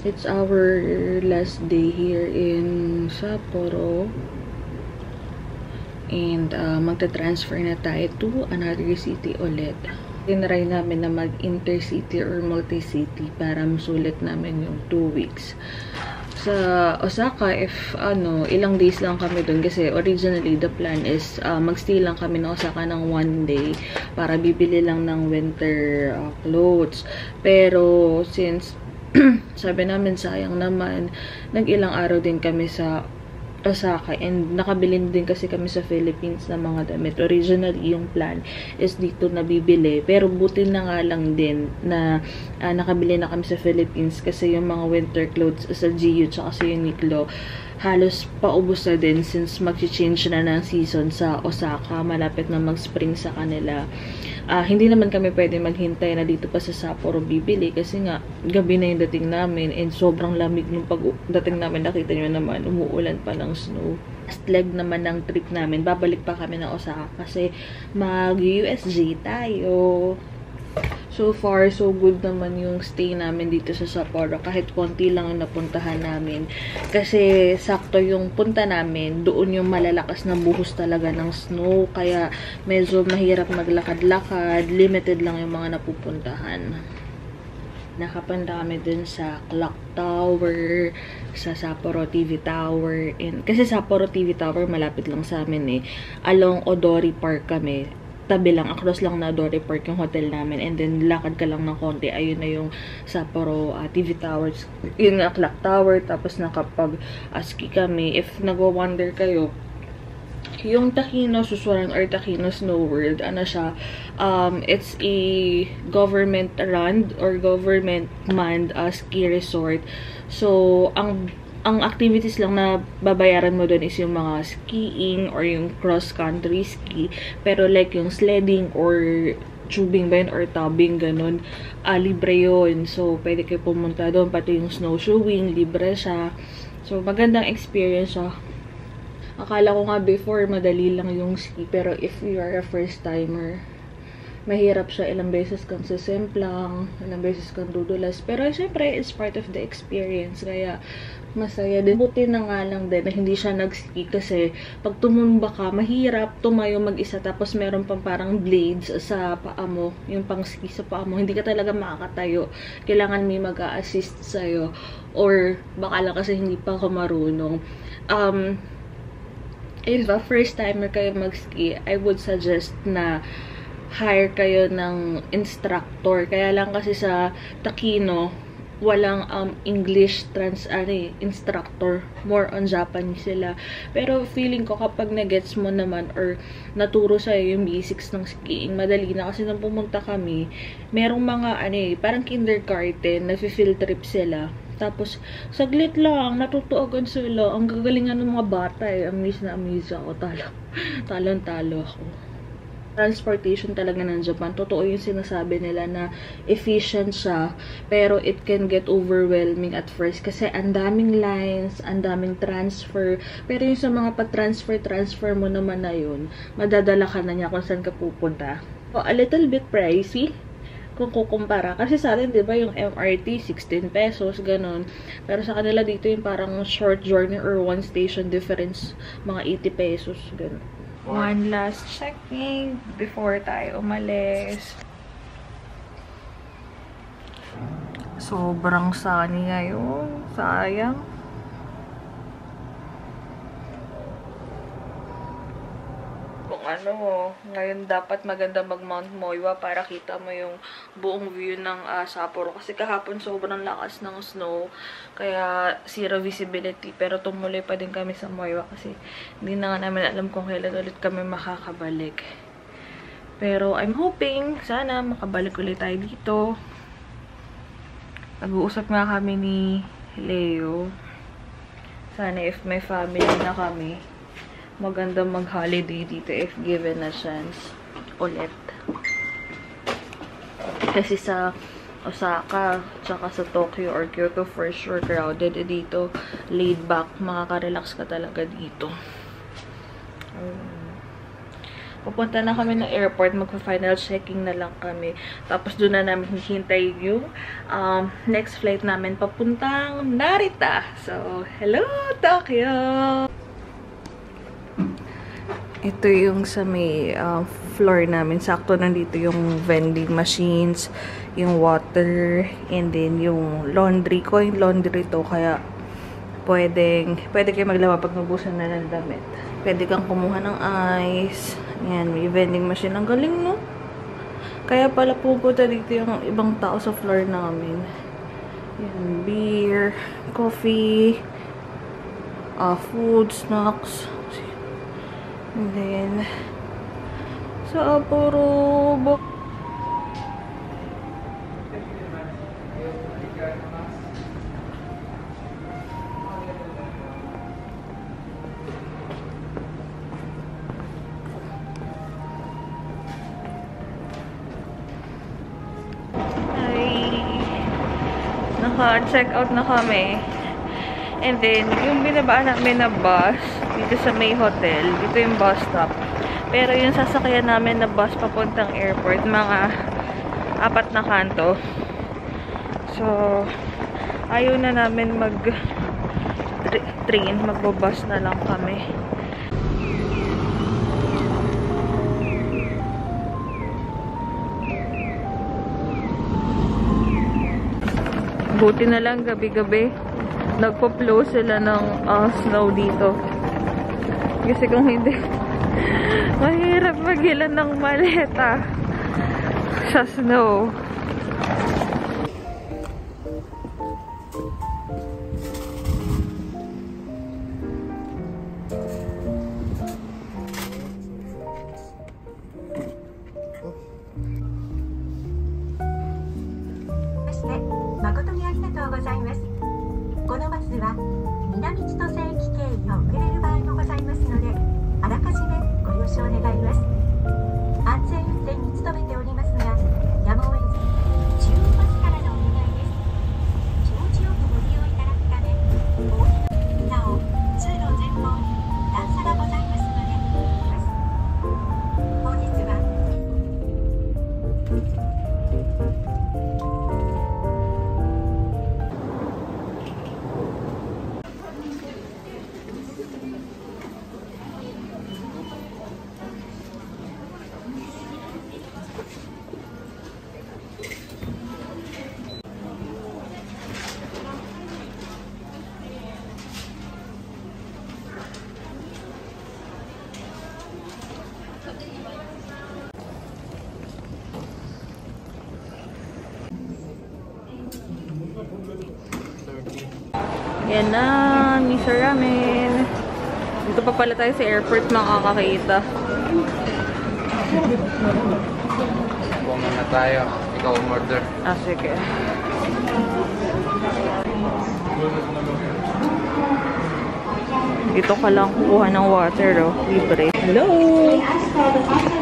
It's our last day here in Sapporo. And magta-transfer na tayo to another city ulit. Tinry namin na mag-intercity or multi-city para masulit namin yung 2 weeks. Sa Osaka, if ilang days lang kami dun kasi originally the plan is magstay lang kami na Osaka ng 1 day para bibili lang ng winter clothes. Pero since sabi namin sayang naman, nag-ilang araw din kami sa Osaka and nakabili din kasi kami sa Philippines ng mga damit. Originally, yung plan is dito na bibili. Pero buti na nga lang din na nakabili na kami sa Philippines kasi yung mga winter clothes sa GU tsaka sa Uniqlo halos paubos na din since mag-change na ng season sa Osaka. Malapit na mag-spring sa kanila. Hindi naman kami pwede maghintay na dito pa sa Sapporo bibili kasi nga gabi na yung dating namin and sobrang lamig nung pagdating namin. Nakita nyo naman, umuulan pa ng snow. Last leg naman ng trip namin, babalik pa kami ng Osaka kasi mag-USJ tayo. So far, so good naman yung stay namin dito sa Sapporo. Kahit konti lang yung napuntahan namin. Kasi sakto yung punta namin, doon yung malalakas na buhos talaga ng snow. Kaya medyo mahirap maglakad-lakad. Limited lang yung mga napupuntahan. Nakapunta kami dun sa Clock Tower, sa Sapporo TV Tower. Kasi Sapporo TV Tower malapit lang sa amin eh. Along Odori Park kami. Tabi lang, across lang na Odori Park yung hotel namin. And then, lakad ka lang ng konti. Ayun na yung Sapporo TV Towers. Yun nga, Clock Tower. Tapos nakapag-ski kami. If nag-wonder kayo, yung Takino Susuran or Takino Snow World, ano siya, it's a government-run or government-manned ski resort. So, ang activities lang na babayaran mo doon is yung mga skiing or yung cross-country ski. Pero like yung sledding or tubing ba yun or tubing, ganun, libre yun. So, pwede kayo pumunta doon. Pati yung snowshoeing, libre siya. So, magandang experience siya. Akala ko nga before, madali lang yung ski. Pero if you are a first-timer, mahirap siya. Ilang beses kang sisemplang, ilang beses kang dudulas. Pero syempre, it's part of the experience. Kaya, masaya din. Buti na nga lang din na hindi siya nag-ski kasi pag tumumba ka, mahirap tumayo mag-isa tapos meron pang parang blades sa paa mo, yung pang ski sa paa mo. Hindi ka talaga makakatayo. Kailangan may mag-a-assist sa'yo or baka lang kasi hindi pa ako marunong. If first timer kayo mag-ski, I would suggest na hire kayo ng instructor. Kaya lang kasi sa Takino, walang English instructor. More on Japanese sila. Pero feeling ko kapag na-gets mo naman or naturo sa'yo yung basics ng skiing, madali na. Kasi nung pumunta kami, merong mga parang kindergarten, nafe-field trip sila. Tapos, saglit lang, natutuogan sila. Ang gagalingan ng mga bata eh. Amaze na amaze ako. Talon-talo ako. Transportation talaga ng Japan. Totoo yung sinasabi nila na efficient siya. Pero it can get overwhelming at first. Kasi ang daming lines, ang daming transfer. Pero yung sa mga pa-transfer mo naman na yun, madadala ka na niya kung saan ka pupunta. So, a little bit pricey kung kukumpara. Kasi sa atin, di ba, yung MRT, 16 pesos, ganun. Pero sa kanila dito yung parang short journey or one station difference, mga 80 pesos, ganun. One last checking before tayo umalis. Sobrang sunny ngayon. Sayang. Kung ngayon dapat maganda mag-Mount Moiwa para kita mo yung buong view ng Sapporo. Kasi kahapon sobrang lakas ng snow. Kaya zero visibility. Pero tumuloy pa din kami sa Moiwa kasi hindi na nga namin alam kung kailan ulit kami makakabalik. Pero I'm hoping sana makabalik ulit tayo dito. Nag-uusap nga kami ni Leo. Sana if may family na kami, maganda mag-holiday dito if given a chance ulit. Kasi sa Osaka, tsaka sa Tokyo or Kyoto for sure crowded. Dito, laid back, makaka-relax ka talaga dito. Pupunta na kami ng airport. Magpa-final checking na lang kami. Tapos doon na namin hihintay yung next flight namin papuntang Narita. So, hello Tokyo! Ito yung sa may floor namin. Sakto nandito yung vending machines, yung water, and then yung laundry ko. Yung laundry to, kaya pwede kayo maglaba pag nabusan na ng damit. Pwede kang kumuha ng ice. Yan, may vending machine. Ang galing, no? Kaya pala pupunta dito yung ibang tao sa floor namin. Yan, beer, coffee, food, snacks. And then, sa puro book. Naka-check out na kami. And then, yung binabaan namin na bus, dito sa may hotel, dito yung bus stop. Pero yung sasakyan namin na bus papuntang airport, mga 4 na kanto. So, ayaw na namin mag-train, magbabus na lang kami. Buti na lang gabi-gabi nagpo-flow sila ng snow dito. Kasi kung hindi, mahirap maghilan ng maleta sa snow. Yan na, Mr. Ramen. Dito pa pala tayo sa airport makakakita. Buwan na tayo. Ikaw umorder. Ah, sige. Dito ka lang kukuha ng water, oh. Libre. Hello!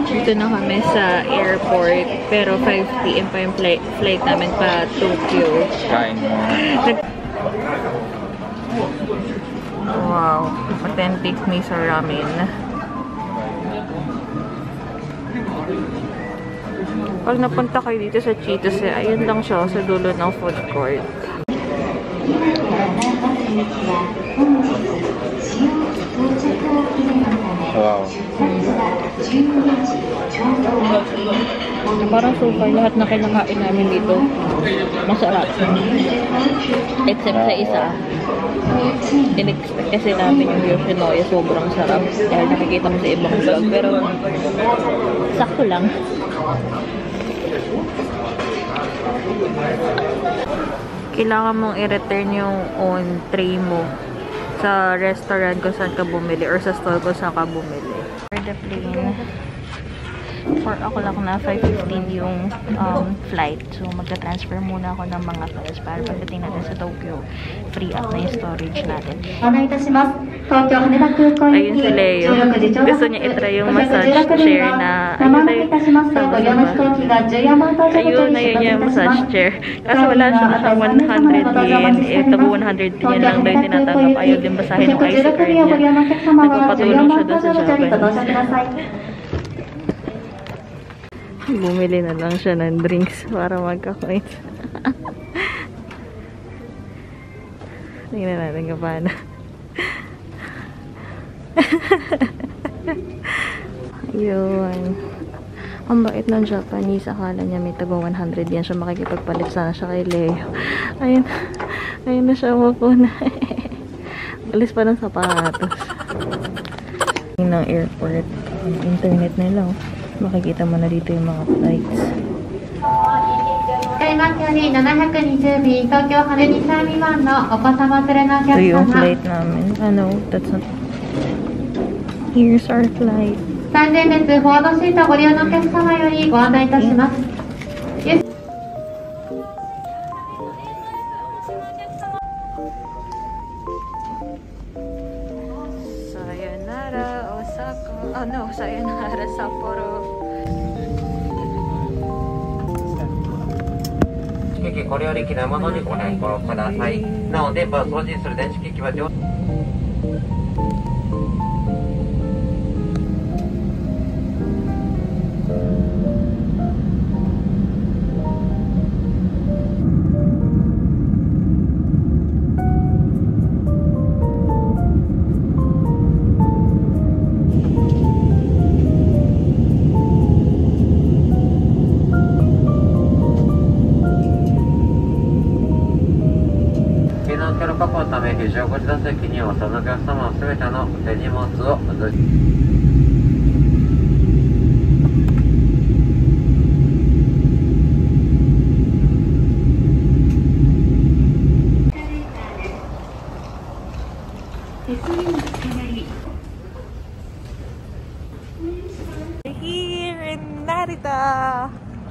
Dito na kami sa airport. Pero 5 PM pa yung flight namin pa Tokyo. Kain mo. Wow, authentic miso ramen. Pag napunta kayo dito sa Cheetos, ayun lang siya sa dulo ng food court. Wow. Parang so far, lahat na kinakain namin dito masarap. Except sa isa. In-expect kasi namin yung Yoshinoya sobrang sarap. Dahil nakikita ko sa ibang vlog. Pero, sakto lang. Kailangan mong i-return yung own tray mo sa restaurant kung saan ka bumili or sa store kung saan ka bumili. For the plane, 4 o'clock na, 5:15 yung flight. So, magta-transfer muna ako ng mga files para pagdating natin sa Tokyo, free up na yung storage natin. Ayun si Leo. Gusto niya itry yung massage chair na ayun na yun yung massage chair. Kasi wala siya 100 yen. Ito 100 yen lang daw yung tinatanggap. Ayaw din basahin yung IC card niya. Nagpapatulong siya doon sa Japan. Bumili na lang siya ng drinks para magka-coins. Tingnan natin kung paano. Yun. Ang bait ng Japanese. Akala niya may tago 100 yan siya. Makikipagpalit sana siya kay Leo. Ayun. Ayun na siya mapuna. Alis pa ng sapatos. Ng airport. Internet nila. Makikita mo na dito yung mga flights. Ito yung flight namin. Ano, that's not... Here's our flight. 3連列フォワードシートをご利用のお客様よりご案内いたします。Sayonara, Osaka. Oh no, sayonara, Sapporo. 機器これより機内物にご変更ください。なお電波を送信する電子機器は上 確保のため非常口座席におそのお客様はすべての手荷物を移し Here in Narita,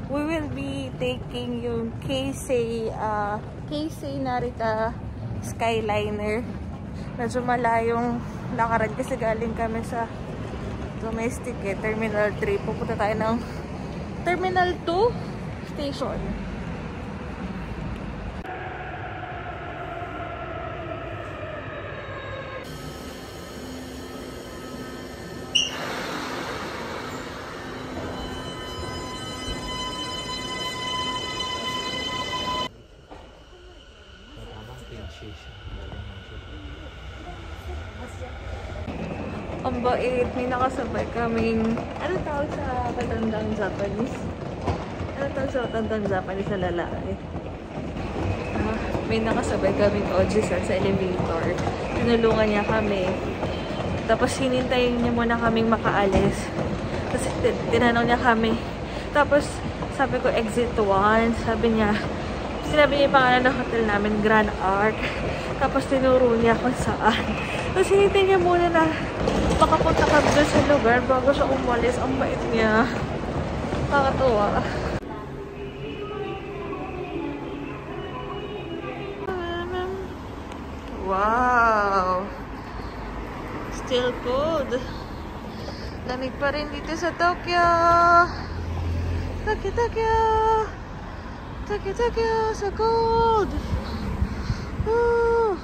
we will be taking yung Keisei Narita Skyliner. Medyo malayong lakaran kasi galing kami sa domestic Terminal 3. Pupunta tayo ng Terminal 2 station. Ang bait, may nakasabay kaming, ano tawag sa matandang Japanese? Ano tawag sa matandang Japanese na lalaki? May nakasabay kaming Oji-san sa elevator. Tinulungan niya kami. Tapos hinintayin niya muna kaming makaalis. Tapos tinanong niya kami. Tapos sabi ko exit 1. Sabi niya, sinabi niya yung pangalan ng hotel namin, Grand Arc. Tapos tinuro niya kung saan. Tapos hinintay niya muna na makapunta kami doon sa lugar bago siya umalis. Ang bait niya. Nakakatuwa. Wow! Still cold. Lamig pa rin dito sa Tokyo. Tokyo! So cold! Woo!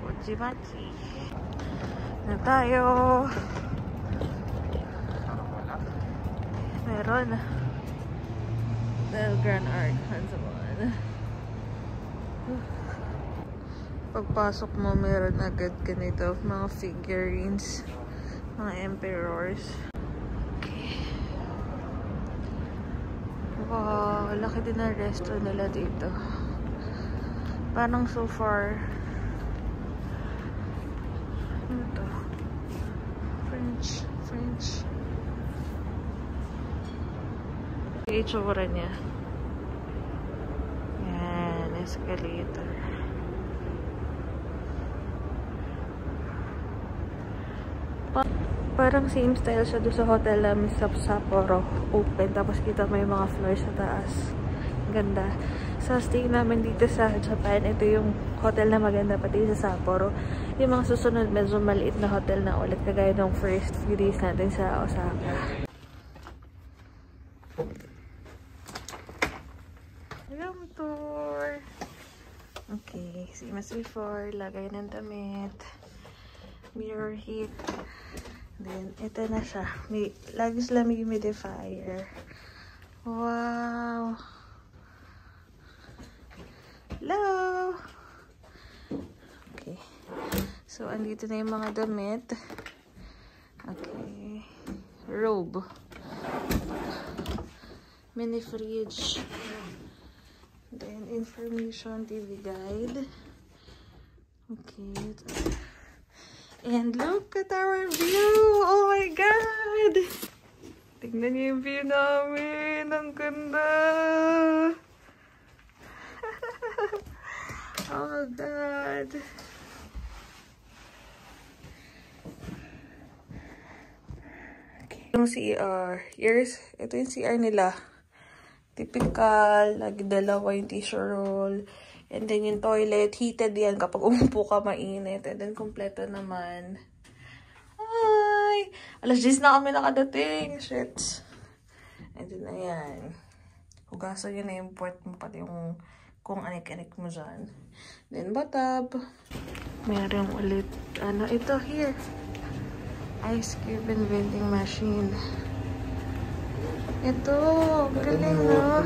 Mochi-mochi. Na tayo. Meron. Dahil Grand Arc. Hansaman. Pagpasok mo, meron agad ganito. Mga figurines. Mga emperors. Okay. Wow, laki din ang resto nila dito. Parang so far. Ano to? French. Yung itsura niya. Yan, escalator. Parang same style siya doon sa hotel namin sa Sapporo. Open. Tapos kita may mga floors sa taas. Ganda. Sa stay namin dito sa Japan, ito yung hotel na maganda pati sa Sapporo. Yung mga susunod, medyo maliit na hotel na ulit. Kagaya ng first few days natin sa Osaka. Room tour! Okay. Same as before. Lagay ng damit. Mirror heat. Then, ito na siya. May, lagi sila may humidifier. Wow! Hello! Okay. So, andito na yung mga damit. Okay. Robe. Mini fridge. Then, information TV guide. Okay. And look at our view! Oh my God! Tingnan niyo yung view namin! Ang ganda! Oh my God! Okay. Yung CR. Here's, ito yung CR nila. Typical. Lagi dalawa yung tissue roll. And then yung toilet, heated yan kapag umupo ka mainit. And then kompleto naman. Hi! Alas 10 na kami nakadating. Shit. And then ayan. Hugasan yun na yung port mo pati yung kung anik-anik mo dyan. Then bathtub. Meron ulit. Ano ito? Here. Ice cube and vending machine. Ito. Galing no?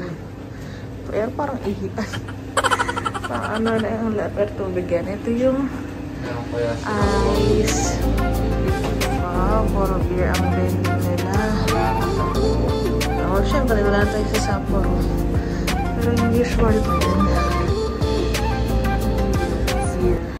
Pero parang ihian. Ano na yung leper tubig yan. Ito yung ice. Wow, puro beer ang vending nila. Oh, syempre wala tayo sa Sapporo. Pero yung usual din.